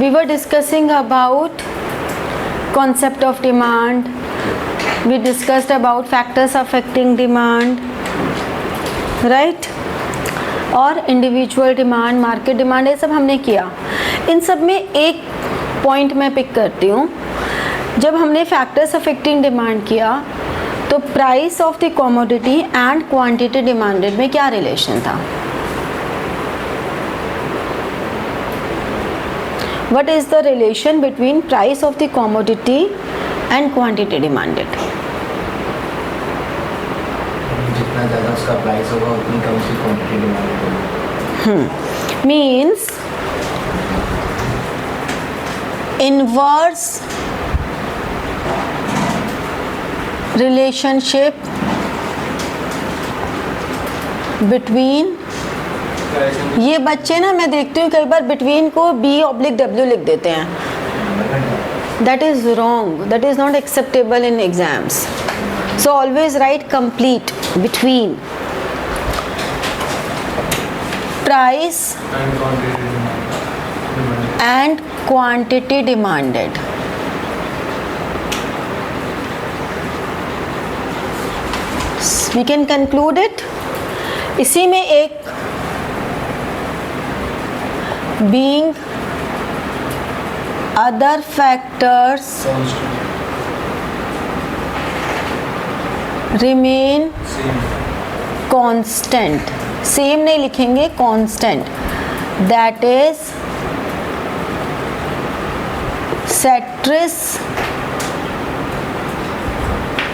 we were discussing about concept of demand. We discussed about factors affecting demand, right? और individual demand, market demand, ये सब हमने किया. इन सब में एक पॉइंट मैं पिक करती हूँ. जब हमने फैक्टर्स अफेक्टिंग डिमांड किया तो price of the commodity and quantity demanded में क्या रिलेशन था? What is the relation between price of the commodity and quantity demanded? जितना ज़्यादा उसका प्राइस होगा उतनी कम उसकी क्वांटिटी डिमांडेड होगी. Means inverse relationship between, ये बच्चे ना मैं देखती हूँ कई बार बिटवीन को B/W लिख देते हैं. That is wrong. That is not acceptable in exams. So always write complete between price and quantity demanded. We can conclude it. इसी में एक being other factors remain constant. Same नहीं लिखेंगे, constant. That is ceteris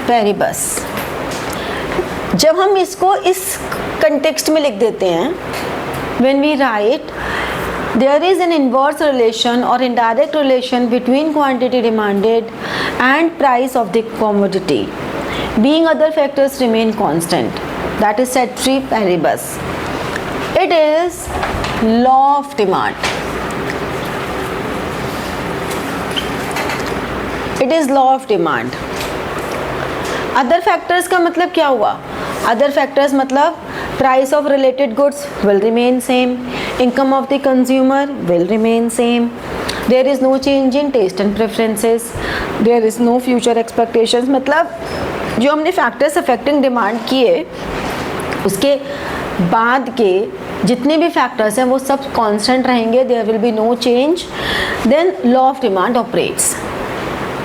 paribus. जब हम इसको इस context में लिख देते हैं, when we write there is an inverse relation or indirect relation between quantity demanded and price of the commodity, being other factors remain constant. That is ceteris paribus. It is law of demand. It is law of demand. Other factors का मतलब क्या हुआ? Other factors मतलब price of related goods will remain same, income of the consumer will remain same, there is no change in taste and preferences, there is no future expectations. मतलब जो हमने factors affecting demand किए उसके बाद के जितने भी फैक्टर्स हैं वो सब कांस्टेंट रहेंगे. There will be no change. Then law of demand operates.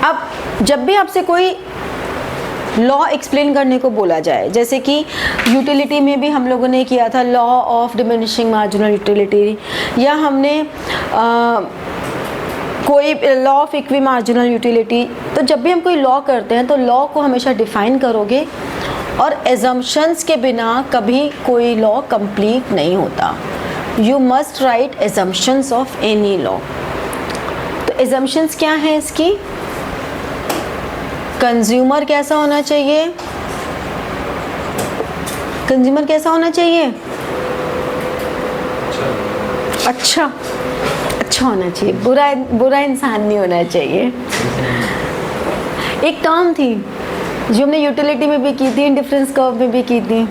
अब जब भी आपसे कोई लॉ एक्सप्लेन करने को बोला जाए, जैसे कि यूटिलिटी में भी हम लोगों ने किया था law of diminishing marginal utility, या हमने कोई law of equi marginal utility. तो जब भी हम कोई लॉ करते हैं तो लॉ को हमेशा डिफाइन करोगे और एजम्पशंस के बिना कभी कोई लॉ कंप्लीट नहीं होता. You must write assumptions of any law. तो एजम्पशंस क्या है इसकी? कंज्यूमर कैसा होना चाहिए? कंज्यूमर कैसा होना चाहिए? अच्छा होना चाहिए. बुरा इंसान नहीं होना चाहिए. एक टर्म थी जो हमने यूटिलिटी में भी की थी, इंडिफरेंस कर्व में भी की थी.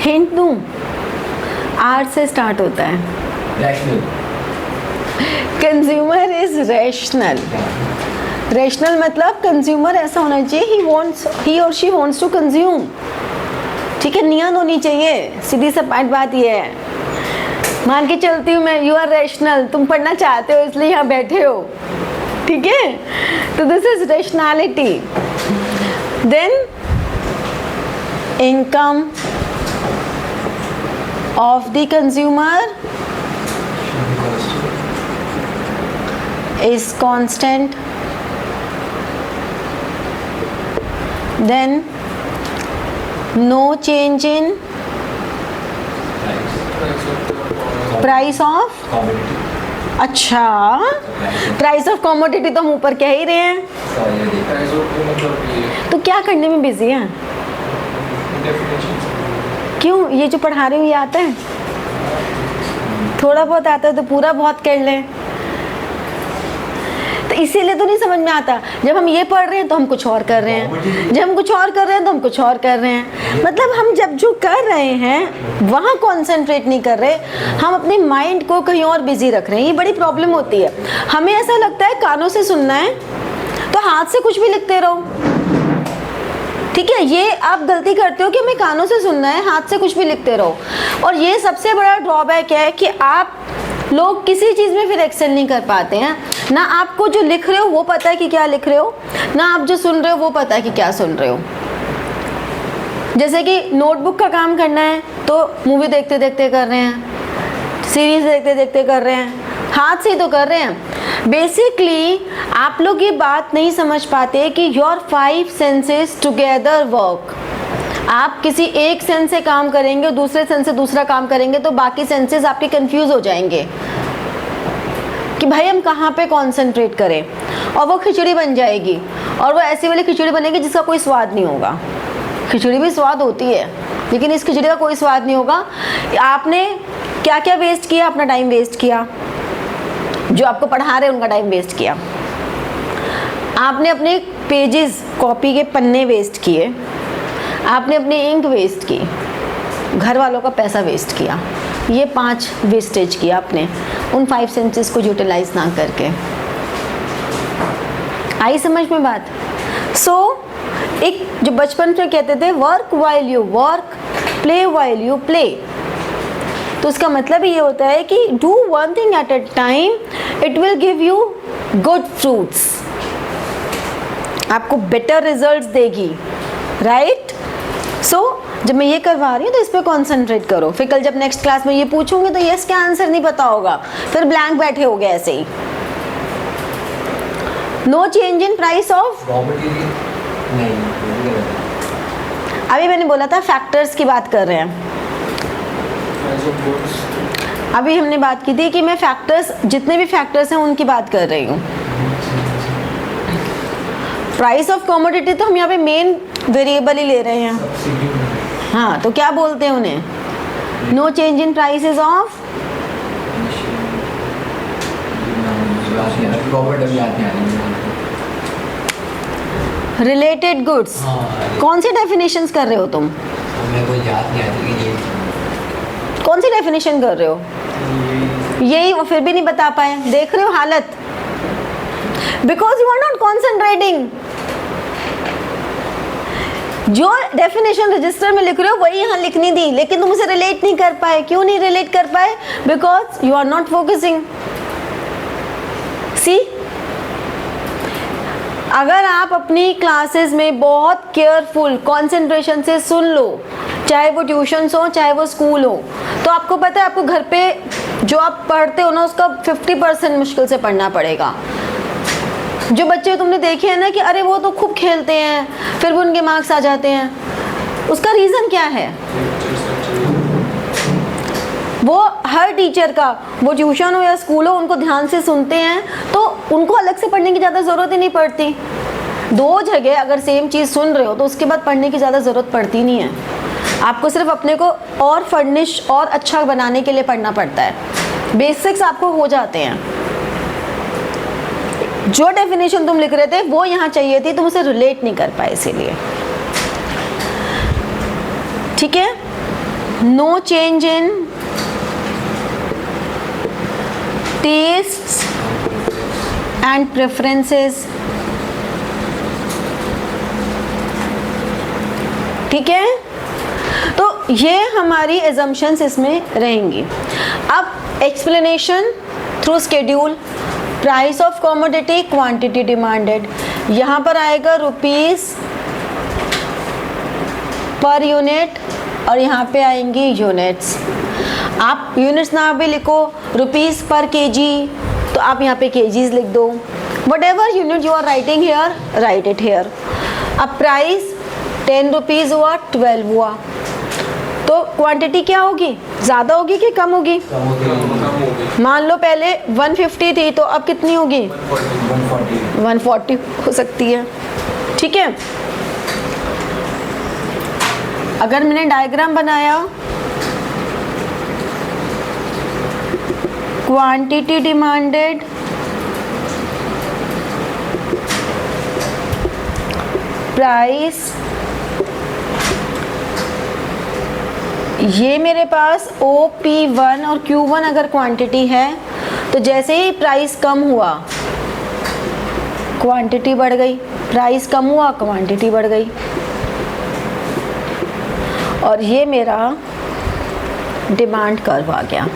हिंट दूं? आर से स्टार्ट होता है. Consumer is rational. रैशनल मतलब कंज्यूमर ऐसा होना चाहिए ही और शी वांट्स टू कंज्यूम. ठीक है, नियत होनी चाहिए. सीधी सपाट बात ये है. मान के चलती हूँ मैं, यू आर रैशनल, तुम पढ़ना चाहते हो इसलिए यहाँ बैठे हो. ठीक है, तो this is rationality. Then income of the consumer is constant. Then no change in price of commodity. अच्छा, प्राइस ऑफ कमोडिटी तो हम ऊपर कह ही रहे हैं. तो क्या करने में बिजी है? क्यों? ये जो पढ़ा रही हूँ ये आता है? थोड़ा बहुत आता है तो पूरा बहुत कर लें. तो तो इसीलिए तो नहीं समझ में आता, जब हम ये पढ़ रहे हैं तो हम कुछ और कर रहे हैं, जब हम कुछ और कर रहे हैं तो हम कुछ और कर रहे हैं। मतलब हम जब जो कर रहे हैं वहाँ कॉन्सेंट्रेट नहीं कर रहे, हम अपने माइंड को कहीं और बिजी रख रहे हैं। ये बड़ी प्रॉब्लम होती है। हमें ऐसा लगता है कानों से सुनना है तो हाथ से कुछ भी लिखते रहो, ठीक है। ये आप गलती करते हो कि हमें कानों से सुनना है, हाथ से कुछ भी लिखते रहो। और ये सबसे बड़ा ड्रॉबैक है कि आप लोग किसी चीज़ में फिर एक्सेल नहीं कर पाते हैं। ना आपको जो लिख रहे हो वो पता है कि क्या लिख रहे हो, ना आप जो सुन रहे हो वो पता है कि क्या सुन रहे हो। जैसे कि नोटबुक का काम करना है तो मूवी देखते देखते कर रहे हैं, सीरीज देखते देखते कर रहे हैं, हाथ से ही तो कर रहे हैं। बेसिकली आप लोग ये बात नहीं समझ पाते कि योर 5 सेंसेस टुगेदर वर्क। आप किसी एक सेंस से काम करेंगे, दूसरे सेंस से दूसरा काम करेंगे तो बाकी सेंसेस आपके कंफ्यूज हो जाएंगे कि भाई हम कहाँ पे कंसंट्रेट करें, और वो खिचड़ी बन जाएगी। और वो ऐसी वाली खिचड़ी बनेगी जिसका कोई स्वाद नहीं होगा। खिचड़ी भी स्वाद होती है लेकिन इस खिचड़ी का कोई स्वाद नहीं होगा। आपने क्या क्या वेस्ट किया, अपना टाइम वेस्ट किया, जो आपको पढ़ा रहे उनका टाइम वेस्ट किया, आपने अपने पेजेस कॉपी के पन्ने वेस्ट किए, आपने अपनी इंक वेस्ट की, घर वालों का पैसा वेस्ट किया। ये 5 वेस्टेज किया आपने उन 5 सेंसेस को यूटिलाइज ना करके। आई समझ में बात? एक जो बचपन में कहते थे work while you work, play while you play, तो उसका मतलब ये होता है कि do one thing at a time, it will give you good fruits, आपको बेटर रिजल्ट्स देगी, राइट? जब मैं ये करवा रही हूँ तो इस पर कॉन्सेंट्रेट करो। फिर कल जब नेक्स्ट क्लास में ये पूछूंगी तो यस क्या आंसर नहीं पता होगा, फिर ब्लैंक बैठे हो गए ऐसे ही। No change in price of, अभी मैंने बोला था फैक्टर्स की बात कर रहे हैं। अभी हमने बात की थी कि मैं फैक्टर्स, जितने भी फैक्टर्स हैं उनकी बात कर रही हूँ। प्राइस ऑफ कमोडिटी तो हम यहाँ पे मेन वेरिएबल ही ले रहे हैं। हाँ, तो क्या बोलते हैं उन्हें? No change in prices of related goods. कौन सी डेफिनेशंस कर रहे हो तुम? हमें कोई याद नहीं आती। कौन सी डेफिनेशन कर रहे हो? यही, वो फिर भी नहीं बता पाए। देख रहे हो हालत? Because you are not concentrating. जो डेफिनेशन रजिस्टर में लिख रहे हो वही यहाँ लिखनी थी, लेकिन तुम उसे रिलेट नहीं कर पाए। क्यों नहीं रिलेट कर पाए? Because you are not focusing. See, अगर आप अपनी क्लासेस में बहुत केयरफुल कंसंट्रेशन से सुन लो, चाहे वो ट्यूशन्स हो चाहे वो स्कूल हो, तो आपको पता है आपको घर पे जो आप पढ़ते हो ना उसका 50% मुश्किल से पढ़ना पड़ेगा। जो बच्चे तुमने देखे हैं ना कि अरे वो तो खूब खेलते हैं फिर भी उनके मार्क्स आ जाते हैं, उसका रीज़न क्या है? वो हर टीचर का, वो ट्यूशन हो या स्कूल हो, उनको ध्यान से सुनते हैं तो उनको अलग से पढ़ने की ज़्यादा ज़रूरत ही नहीं पड़ती। 2 जगह अगर सेम चीज़ सुन रहे हो तो उसके बाद पढ़ने की ज़्यादा ज़रूरत पड़ती नहीं है। आपको सिर्फ अपने को और फर्निश और अच्छा बनाने के लिए पढ़ना पड़ता है। बेसिक्स आपको हो जाते हैं। जो डेफिनेशन तुम लिख रहे थे वो यहाँ चाहिए थी, तुम उसे रिलेट नहीं कर पाए इसीलिए। ठीक है? No change in tastes and preferences. ठीक है? तो ये हमारी एजम्पशंस इसमें रहेंगी। अब explanation through schedule, price of commodity, quantity demanded, यहाँ पर आएगा रुपीस पर यूनिट और यहाँ पे आएंगी यूनिट्स। आप यूनिट्स ना भी लिखो, रुपीस पर केजी, तो आप यहाँ पे केजीज लिख दो। Whatever unit you are writing here, right it here. अब प्राइस 10 रुपीज़ हुआ, 12 हुआ, तो क्वांटिटी क्या होगी? ज़्यादा होगी कि कम होगी? मान लो पहले 150 थी तो अब कितनी होगी? 140 हो सकती है। ठीक है? अगर मैंने डायग्राम बनाया, क्वांटिटी डिमांडेड प्राइस, ये मेरे पास OP1 और Q1 अगर क्वांटिटी है तो जैसे ही प्राइस कम हुआ क्वांटिटी बढ़ गई, प्राइस कम हुआ क्वांटिटी बढ़ गई, और ये मेरा डिमांड कर्व आ गया।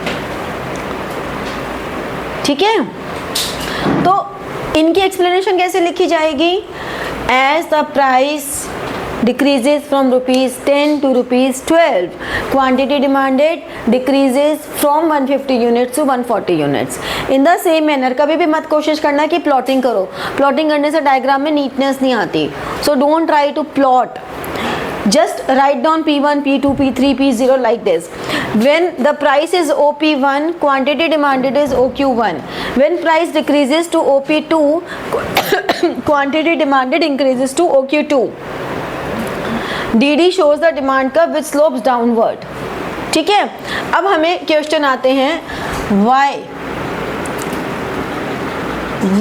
ठीक है, तो इनकी एक्सप्लेनेशन कैसे लिखी जाएगी? As the price decreases from ₹10 to ₹12, quantity demanded decreases from 150 units to 140 units. In the same manner, कभी भी मत कोशिश करना कि प्लॉटिंग करो, प्लॉटिंग करने से डायग्राम में नीटनेस नहीं आती, so don't try to plot. Just write down P1, P2, P3, P0 like this. When the price is OP1, quantity demanded is OQ1. When price decreases to OP2, quantity demanded increases to OQ2. DD shows the demand curve which slopes downward. ठीक है, अब हमें question आते हैं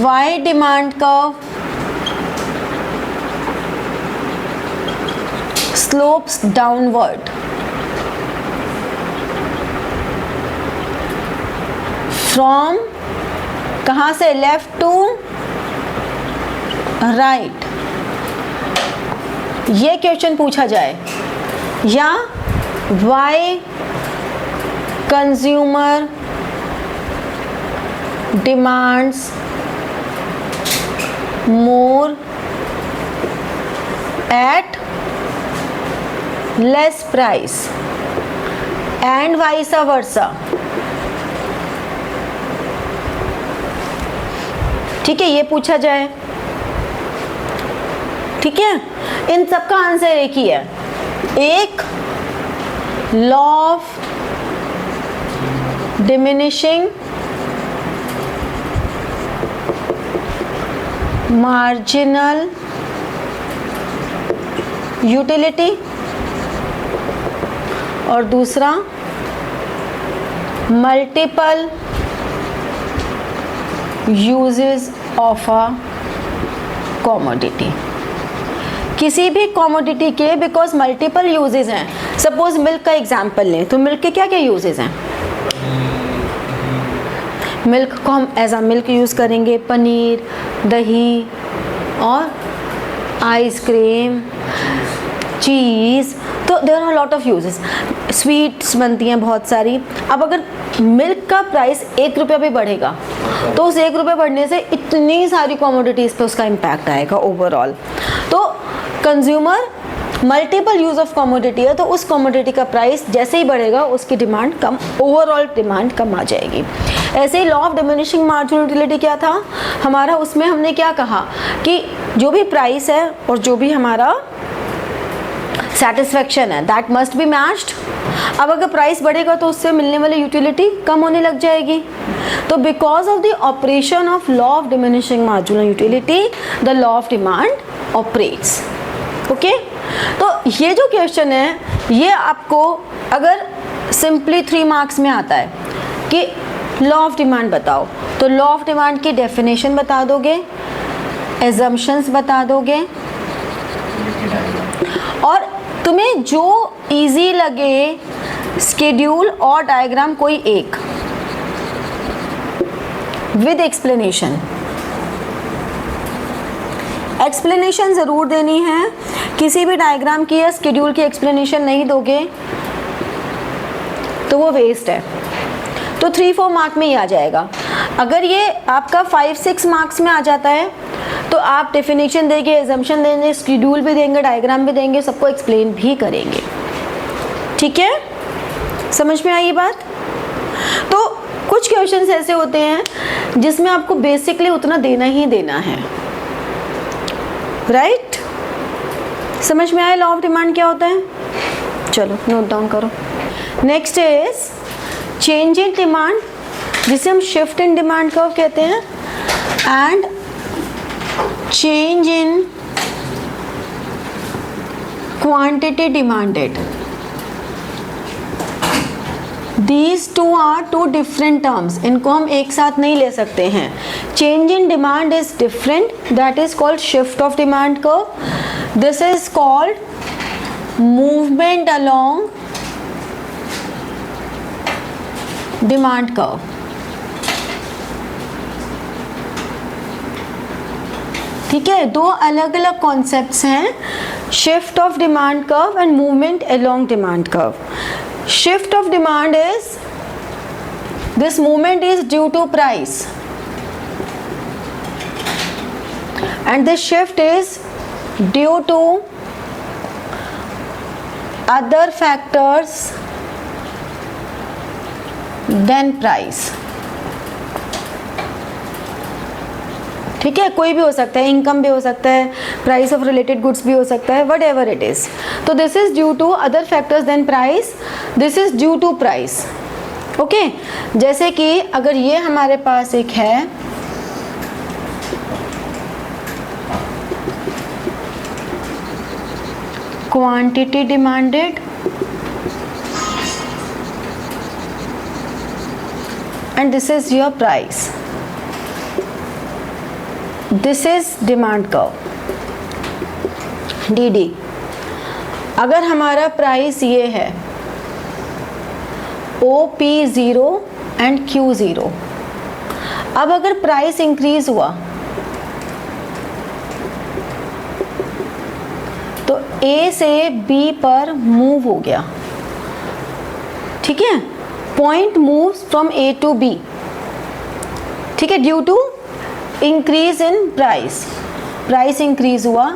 why demand curve slopes downward from कहाँ से, left to right, ये question पूछा जाए, या why consumer demands more at less price and vice versa. ठीक है, ये पूछा जाए। ठीक है, इन सब का आंसर एक ही है, एक law of diminishing marginal utility और दूसरा multiple uses of a commodity. किसी भी कॉमोडिटी के बिकॉज मल्टीपल यूजेस हैं, सपोज मिल्क का एग्जांपल लें तो मिल्क के क्या क्या यूजेस हैं? मिल्क को हम एज अ मिल्क यूज़ करेंगे, पनीर, दही और आइसक्रीम, चीज़, तो there are lot of uses. Sweets बनती हैं बहुत सारी। अब अगर मिल्क का प्राइस 1 रुपया भी बढ़ेगा तो उस 1 रुपये बढ़ने से इतनी सारी कमोडिटीज़ पे उसका इम्पैक्ट आएगा ओवरऑल। तो consumer multiple use of commodity है, तो उस कमोडिटी का प्राइस जैसे ही बढ़ेगा उसकी डिमांड कम, ओवरऑल डिमांड कम आ जाएगी। ऐसे ही law of diminishing marginal utility क्या था हमारा, उसमें हमने क्या कहा कि जो भी प्राइस है और जो भी हमारा सेटिस्फेक्शन है दैट मस्ट बी मैच्ड। अब अगर प्राइस बढ़ेगा तो उससे मिलने वाली यूटिलिटी कम होने लग जाएगी। तो because of the operation of law of diminishing marginal utility the law of demand operates. Okay, तो ये जो क्वेश्चन है ये आपको अगर सिंपली 3 मार्क्स में आता है कि लॉ ऑफ डिमांड बताओ, तो लॉ ऑफ डिमांड की डेफिनेशन बता दोगे, एजम्पशंस बता दोगे, और तुम्हें जो इजी लगे स्केड्यूल और डायग्राम कोई एक विद एक्सप्लेनेशन, एक्सप्लेनेशन ज़रूर देनी है। किसी भी डायग्राम की या स्केड्यूल की एक्सप्लेनेशन नहीं दोगे तो वो वेस्ट है। तो 3-4 मार्क में ही आ जाएगा। अगर ये आपका 5-6 मार्क्स में आ जाता है तो आप डेफिनेशन देंगे, एजम्पशन देंगे, स्केड्यूल भी देंगे, डायग्राम भी देंगे, सबको एक्सप्लेन भी करेंगे। ठीक है, समझ में आई बात? तो कुछ क्वेश्चंस ऐसे होते हैं जिसमें आपको बेसिकली उतना देना ही देना है, राइट? समझ में आया लॉ ऑफ डिमांड क्या होता है? चलो नोट डाउन करो। Next is change in demand, जिसे हम शिफ्ट इन डिमांड कर्व कहते हैं, and change in quantity demanded. These two are 2 different terms, इनको हम एक साथ नहीं ले सकते हैं। Change in demand is different, that is called shift of demand curve. This is called movement along demand curve. ठीक है, दो अलग अलग कॉन्सेप्ट्स हैं, shift of demand curve and movement along demand curve. Shift of demand is this movement is due to price and this shift is due to other factors than price। ठीक है, कोई भी हो सकता है, इनकम भी हो सकता है, प्राइस ऑफ रिलेटेड गुड्स भी हो सकता है, वट एवर इट इज। तो this is due to other factors then price, this is due to price. Okay, जैसे कि अगर ये हमारे पास एक है quantity demanded and this is your price, this is demand curve DD। अगर हमारा प्राइस ये है OP0 एंड Q0, अब अगर प्राइस इंक्रीज हुआ तो A से B पर मूव हो गया। ठीक है, point moves from A to B। ठीक है, due to increase in price, price increase हुआ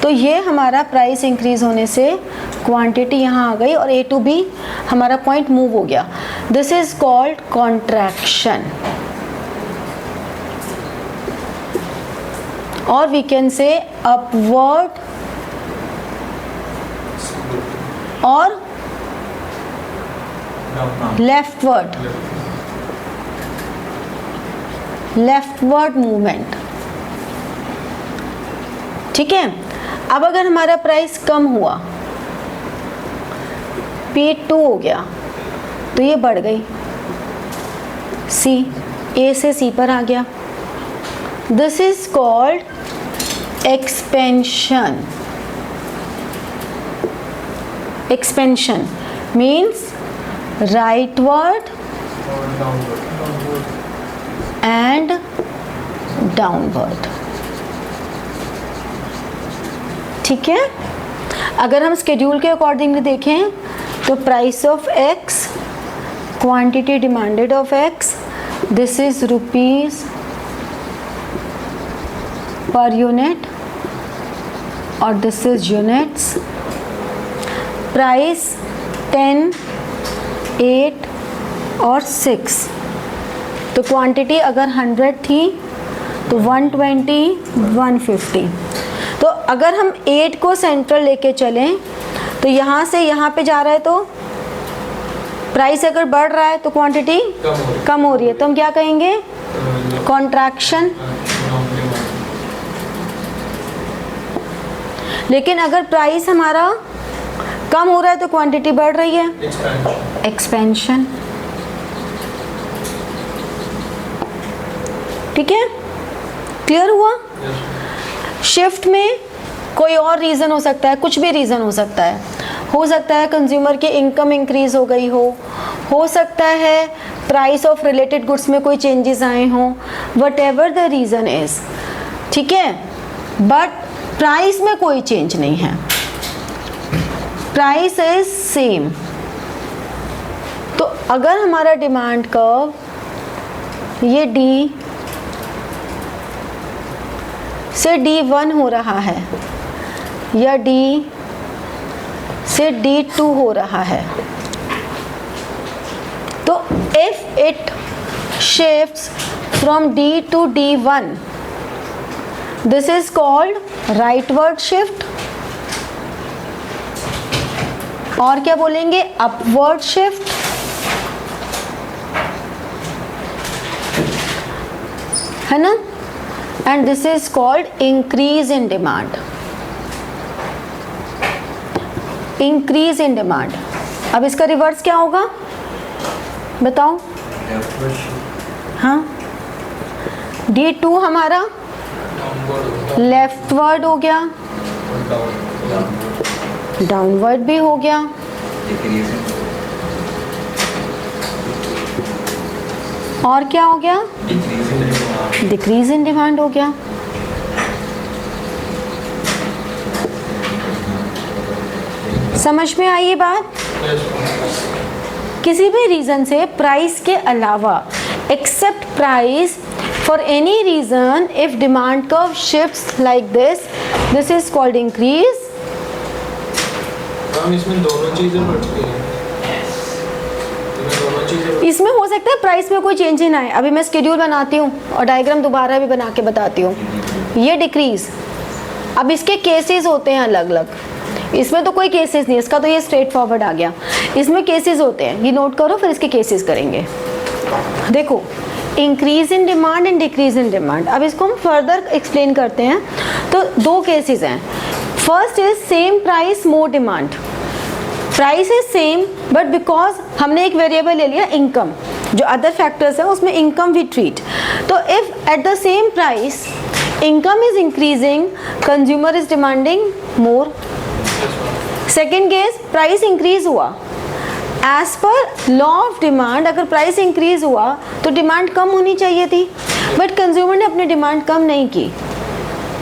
तो ये हमारा प्राइस इंक्रीज होने से क्वांटिटी यहाँ आ गई और A टू B हमारा पॉइंट मूव हो गया। दिस इज कॉल्ड कॉन्ट्रैक्शन, और वी कैन से अपवर्ड और लेफ्टवर्ड, लेफ्टवर्ड मूवमेंट। ठीक है, अब अगर हमारा प्राइस कम हुआ, P2 हो गया, तो ये बढ़ गई, C, A से C पर आ गया। This is called expansion. Expansion means rightward and downward। ठीक है, अगर हम स्केड्यूल के अकॉर्डिंगली देखें तो price of X, quantity demanded of X, this is rupees per unit और दिस इज यूनिट्स। प्राइस 10, 8 और 6, तो क्वांटिटी अगर 100 थी तो 120, 150। तो अगर हम 8 को सेंट्रल लेके चलें तो यहाँ से यहाँ पे जा रहा है, तो प्राइस अगर बढ़ रहा है तो क्वांटिटी कम हो रही है, तो हम क्या कहेंगे, कॉन्ट्रैक्शन। लेकिन अगर प्राइस हमारा कम हो रहा है तो क्वांटिटी बढ़ रही है, एक्सपेंशन। ठीक है, क्लियर हुआ। शिफ्ट में कोई और रीज़न हो सकता है, कुछ भी रीज़न हो सकता है कंज्यूमर की इनकम इंक्रीज हो गई हो सकता है प्राइस ऑफ रिलेटेड गुड्स में कोई चेंजेस आए हों, what ever the reason is. ठीक है, बट प्राइस में कोई चेंज नहीं है, प्राइस इज सेम। तो अगर हमारा डिमांड कर्व ये D से D1 हो रहा है या D से D2 हो रहा है, तो if it shifts from D to D1, this is called rightward shift, और क्या बोलेंगे, अपवर्ड शिफ्ट। है ना, and this is called increase in demand. Increase in demand. अब इसका रिवर्स क्या होगा बताओ। हाँ, D2 हमारा लेफ्टवर्ड हो गया डाउनवर्ड भी हो गया। और क्या हो गया? डिक्रीज इन डिमांड हो गया। समझ में आई ये बात? किसी भी रीजन से प्राइस के अलावा, except price, for any reason if demand curve shifts like this is called increase. इसमें दोनों चीजें बढ़ती हैं। इसमें हो सकता है प्राइस में कोई चेंज ही ना आए। अभी मैं स्केड्यूल बनाती हूँ और डायग्राम दोबारा भी बना के बताती हूँ। ये डिक्रीज, अब इसके केसेस होते हैं अलग अलग। इसमें तो कोई केसेस नहीं, इसका तो ये स्ट्रेट फॉरवर्ड आ गया। इसमें केसेस होते हैं, ये नोट करो, फिर इसके केसेस करेंगे। देखो, increase in demand and decrease in demand. अब इसको हम फर्दर एक्सप्लेन करते हैं। तो दो केसेस हैं। First is same price more demand. Price is same but because हमने एक वेरिएबल ले लिया इनकम, जो अदर फैक्टर्स है उसमें इनकम वी ट्रीट। तो if at the same price income is increasing, consumer is demanding more. Second case, price increase हुआ। As पर लॉ ऑफ डिमांड अगर प्राइस इंक्रीज हुआ तो डिमांड कम होनी चाहिए थी, बट कंज्यूमर ने अपनी डिमांड कम नहीं की।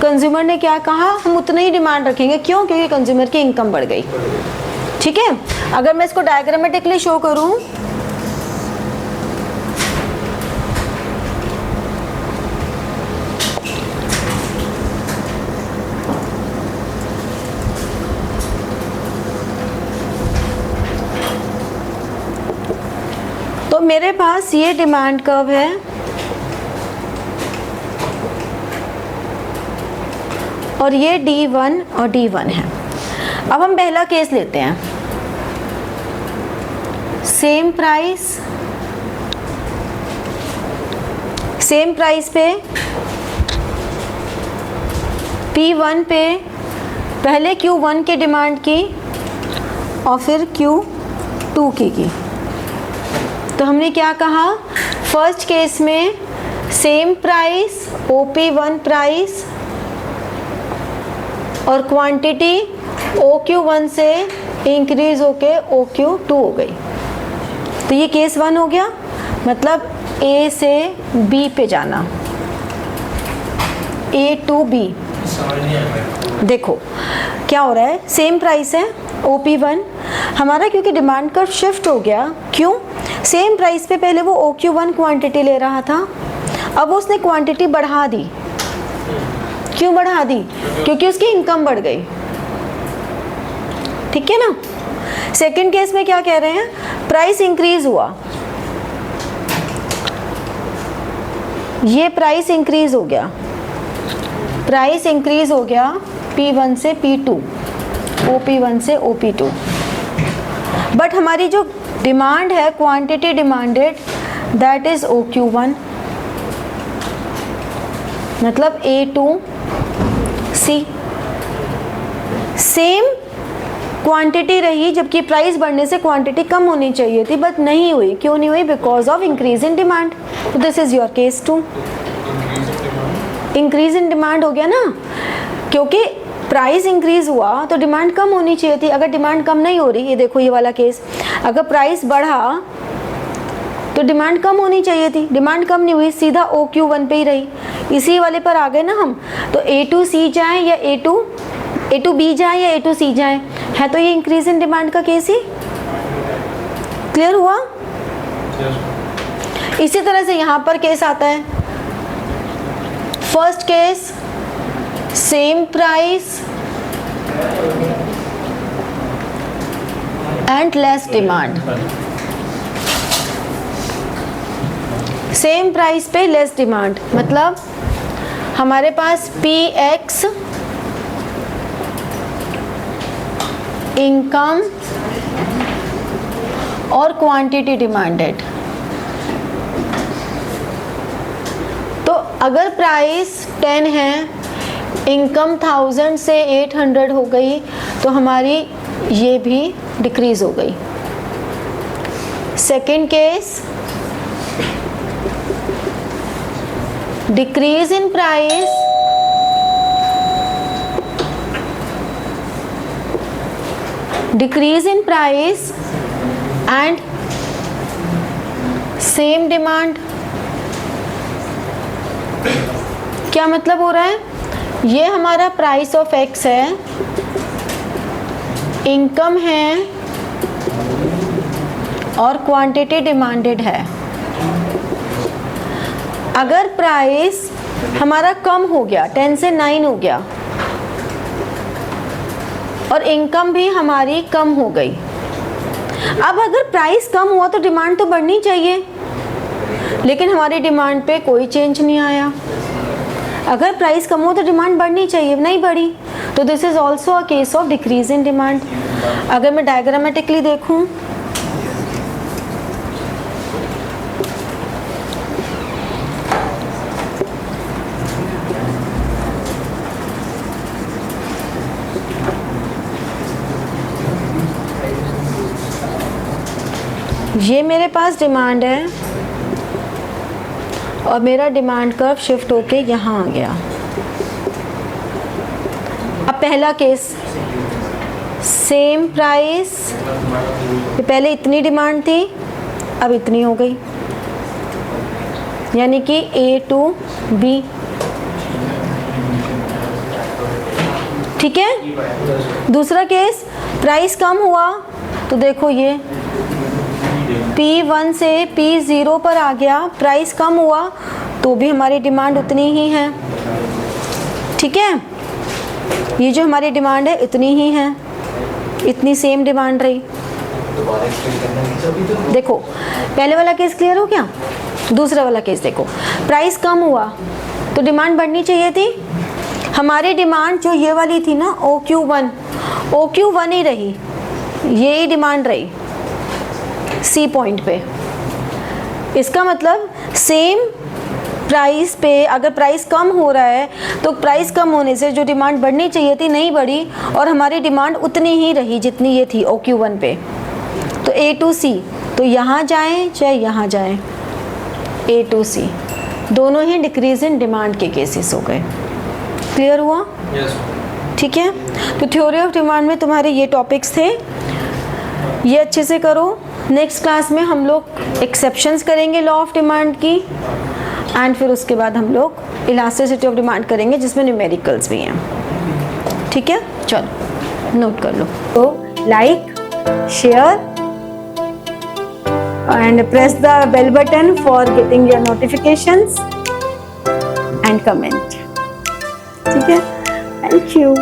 कंज्यूमर ने क्या कहा, हम उतना ही डिमांड रखेंगे। क्यों? क्योंकि कंज्यूमर की इनकम बढ़ गई। ठीक है, अगर मैं इसको डायग्रामेटिकली शो करूं, तो मेरे पास ये डिमांड कर्व है और ये D1 और D1 है। अब हम पहला केस लेते हैं। सेम प्राइस पे P1 पे पहले Q1 की डिमांड की और फिर Q2 की। तो हमने क्या कहा, फर्स्ट केस में सेम प्राइस OP1 प्राइस और क्वांटिटी OQ1 से इंक्रीज होके OQ2 हो गई। तो ये केस 1 हो गया, मतलब A से B पे जाना, A to B। देखो क्या हो रहा है, सेम प्राइस है OP1 हमारा, क्योंकि डिमांड कर्व शिफ्ट हो गया। क्यों? सेम प्राइस पे पहले वो OQ1 क्वांटिटी ले रहा था, अब उसने क्वांटिटी बढ़ा दी। क्यों बढ़ा दी? क्योंकि उसकी इनकम बढ़ गई। ठीक है ना। सेकंड केस में क्या कह रहे हैं, प्राइस इंक्रीज हुआ, ये प्राइस इंक्रीज हो गया, प्राइस इंक्रीज हो गया P1 से P2, OP1 से OP2, बट हमारी जो डिमांड है, quantity demanded, that is OQ1, मतलब A to C। Same quantity रही, जबकि प्राइस बढ़ने से क्वांटिटी कम होनी चाहिए थी, बट नहीं हुई। क्यों नहीं हुई? Because of increase in demand. तो this is your case 2। Increase in demand हो गया ना, क्योंकि प्राइस इंक्रीज हुआ तो डिमांड कम होनी चाहिए थी। अगर डिमांड कम नहीं हो रही, ये देखो ये वाला केस, अगर प्राइस बढ़ा तो डिमांड कम होनी चाहिए थी, डिमांड कम नहीं हुई, सीधा OQ1 पे ही रही। इसी वाले पर आ गए ना हम। तो A to C जाए या A to B जाए या A to C जाए, है तो ये इंक्रीज इन डिमांड का केस ही। क्लियर हुआ? इसी तरह से यहाँ पर केस आता है। First case same price and less demand, same price पे लेस डिमांड, मतलब हमारे पास PX इनकम और क्वांटिटी डिमांडेड। तो अगर प्राइस 10 है, इनकम 1000 से 800 हो गई, तो हमारी ये भी डिक्रीज हो गई। Second case, decrease in price decrease in price and same demand. क्या मतलब हो रहा है? ये हमारा प्राइस ऑफ एक्स है, इनकम है और क्वांटिटी डिमांडेड है। अगर प्राइस हमारा कम हो गया, 10 से 9 हो गया, और इनकम भी हमारी कम हो गई। अब अगर प्राइस कम हुआ तो डिमांड तो बढ़नी चाहिए, लेकिन हमारी डिमांड पे कोई चेंज नहीं आया। अगर प्राइस कम हो तो डिमांड बढ़नी चाहिए, नहीं बढ़ी, तो this is also a case of decrease in demand. अगर मैं डायग्रामेटिकली देखूं, ये मेरे पास डिमांड है और मेरा डिमांड कर्व शिफ्ट होके यहाँ आ गया। अब पहला केस, सेम प्राइस, पहले इतनी डिमांड थी, अब इतनी हो गई, यानी कि A to B। ठीक है। दूसरा केस, प्राइस कम हुआ तो देखो ये P1 से P0 पर आ गया, प्राइस कम हुआ तो भी हमारी डिमांड उतनी ही है। ठीक है, ये जो हमारी डिमांड है इतनी ही है, इतनी सेम डिमांड रही। देखो पहले वाला केस क्लियर हो गया। दूसरा वाला केस देखो, प्राइस कम हुआ तो डिमांड बढ़नी चाहिए थी। हमारी डिमांड जो ये वाली थी ना, OQ1 ही रही, ये ही डिमांड रही C पॉइंट पे। इसका मतलब सेम प्राइस पे अगर प्राइस कम हो रहा है तो प्राइस कम होने से जो डिमांड बढ़नी चाहिए थी नहीं बढ़ी, और हमारी डिमांड उतनी ही रही जितनी ये थी OQ1 पे। तो A to C, तो यहाँ जाएं चाहे यहाँ जाएं, A to C दोनों ही डिक्रीज इन डिमांड के केसेस हो गए। क्लियर हुआ? ठीक है। तो थ्योरी ऑफ डिमांड में तुम्हारे ये टॉपिक्स थे, ये अच्छे से करो। नेक्स्ट क्लास में हम लोग एक्सेप्शंस करेंगे लॉ ऑफ डिमांड की, एंड फिर उसके बाद हम लोग इलास्टिसिटी ऑफ डिमांड करेंगे जिसमें न्यूमेरिकल्स भी हैं। ठीक है, चलो नोट कर लो। तो like, share and press the bell button for getting your notifications and comment. ठीक है, थैंक यू।